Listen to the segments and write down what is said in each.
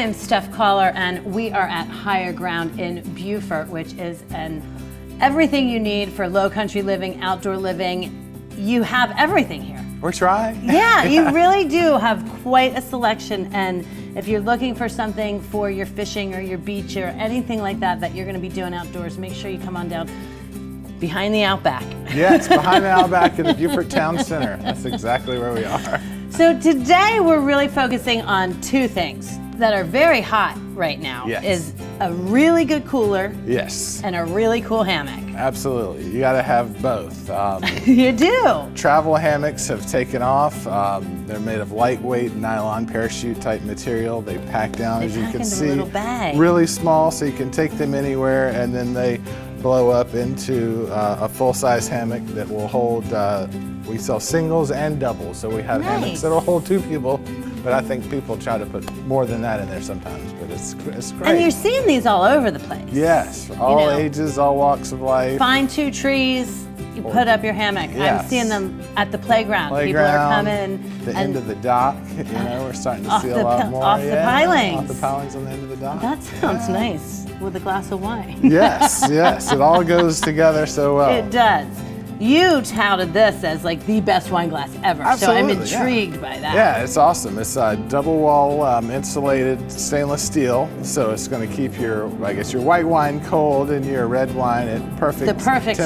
am Steph Caller, and we are at Higher Ground in Beaufort, which is everything you need for low country living, outdoor living. You have everything here. We're trying. Yeah, you really do have quite a selection, and if you're looking for something for your fishing or your beach or anything like that that you're going to be doing outdoors, make sure you come on down behind the Outback. Yes, behind the Outback in the Beaufort Town Center. That's exactly where we are. So today we're really focusing on two things that are very hot right now. Yes. Is a really good cooler. Yes. And a really cool hammock. Absolutely. You got to have both. You do. Travel hammocks have taken off. They're made of lightweight nylon parachute type material. They pack down, as you can see, little bag. really small, so you can take them anywhere, and then they blow up into a full-size hammock that will hold, we sell singles and doubles, so we have hammocks that'll hold 2 people, but I think people try to put more than that in there sometimes, but it's great. And you're seeing these all over the place. Yes, all ages, all walks of life. Find 2 trees, you put up your hammock. Yes. I'm seeing them at the playground. People are coming. The end of the dock, you know, we're starting to see a lot more. Off the pilings. Off the pilings on the end of the dock. That sounds nice, with a glass of wine. Yes, yes, it all goes together so well. It does. You touted this as like the best wine glass ever, Absolutely, so I'm intrigued by that. Yeah, it's awesome. It's a double wall insulated stainless steel, so it's going to keep your, I guess, your white wine cold and your red wine at perfect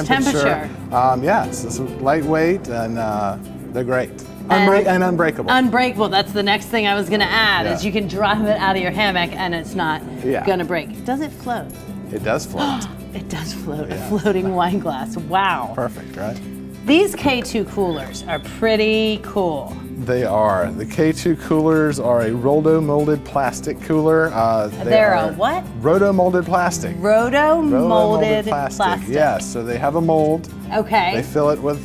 temperature. Yeah, it's lightweight and they're great. And unbreakable. Unbreakable, that's the next thing I was going to add, is you can drive it out of your hammock and it's not going to break. Does it float? It does float. It does float, a floating wine glass. Wow. Perfect, right? These K2 coolers are pretty cool. They are. The K2 coolers are a roto-molded plastic cooler. They're a what? Roto-molded plastic. Roto-molded plastic. Yeah, so they have a mold. Okay. They fill it with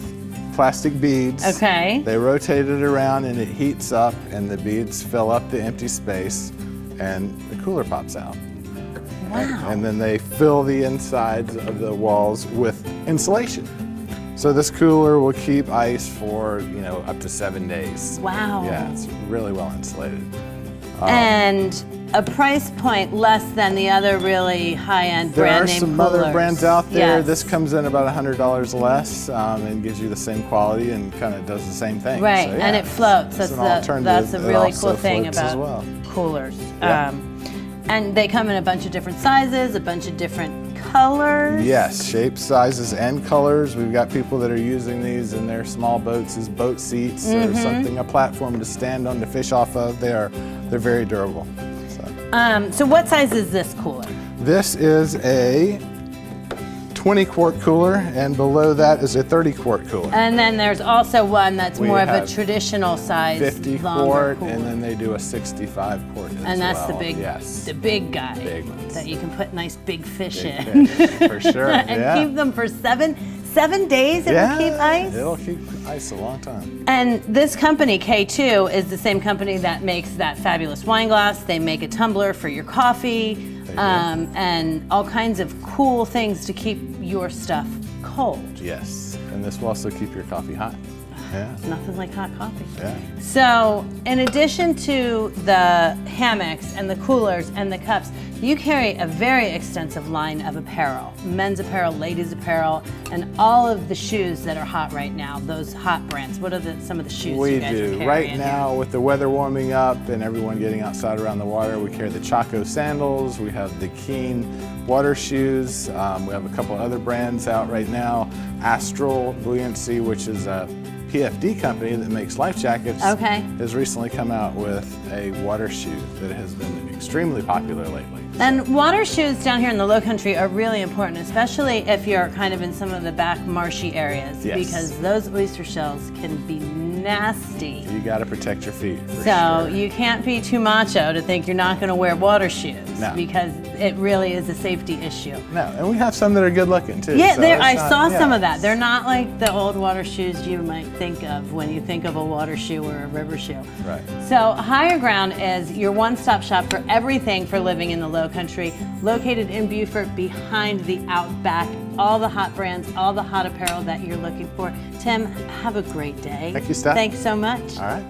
plastic beads. Okay. They rotate it around and it heats up and the beads fill up the empty space and the cooler pops out. Wow. And then they fill the insides of the walls with insulation. So this cooler will keep ice for, you know, up to 7 days. Wow. Yeah, it's really well insulated. And a price point less than the other really high-end brand name coolers. There are some other brands out there. Yes. This comes in about $100 less and gives you the same quality and kind of does the same thing. Right, So, yeah, and it floats. That's a really cool thing about coolers. Yeah. And they come in a bunch of different sizes, a bunch of different colors. Yes, shapes, sizes, and colors. We've got people that are using these in their small boats as boat seats or something, a platform to stand on to fish off of. They're very durable. So what size is this cooler? This is a 20-quart cooler, and below that is a 30-quart cooler. And then there's also one that's more of a traditional size, 50-quart, and then they do a 65-quart as well. And that's the big guy that you can put nice big fish in. For sure, and keep them for seven days. It will keep ice. It'll keep ice a long time. And this company, K2, is the same company that makes that fabulous wine glass. They make a tumbler for your coffee. And all kinds of cool things to keep your stuff cold. Yes, and this will also keep your coffee hot. Yeah. Nothing like hot coffee. Yeah. So, in addition to the hammocks and the coolers and the cups, you carry a very extensive line of apparel. Men's apparel, ladies' apparel, and all of the shoes that are hot right now, those hot brands. What are some of the shoes you guys are carrying? Right now, with the weather warming up and everyone getting outside around the water, we carry the Chaco sandals, we have the Keen water shoes, we have a couple other brands out right now. Astral Buoyancy, which is a PFD company that makes life jackets, has recently come out with a water shoe that has been extremely popular lately. And water shoes down here in the low country are really important, especially if you're kind of in some of the back marshy areas, because those oyster shells can be nasty. You got to protect your feet. So you can't be too macho to think you're not going to wear water shoes, because it really is a safety issue. No, and we have some that are good looking too. Yeah, so I saw some of that. They're not like the old water shoes you might think of when you think of a water shoe or a river shoe. Right. So Higher Ground is your one-stop shop for everything for living in the low country, located in Beaufort behind the Outback. All the hot brands, all the hot apparel that you're looking for. Tim, have a great day. Thank you, Steph. Thanks so much. All right.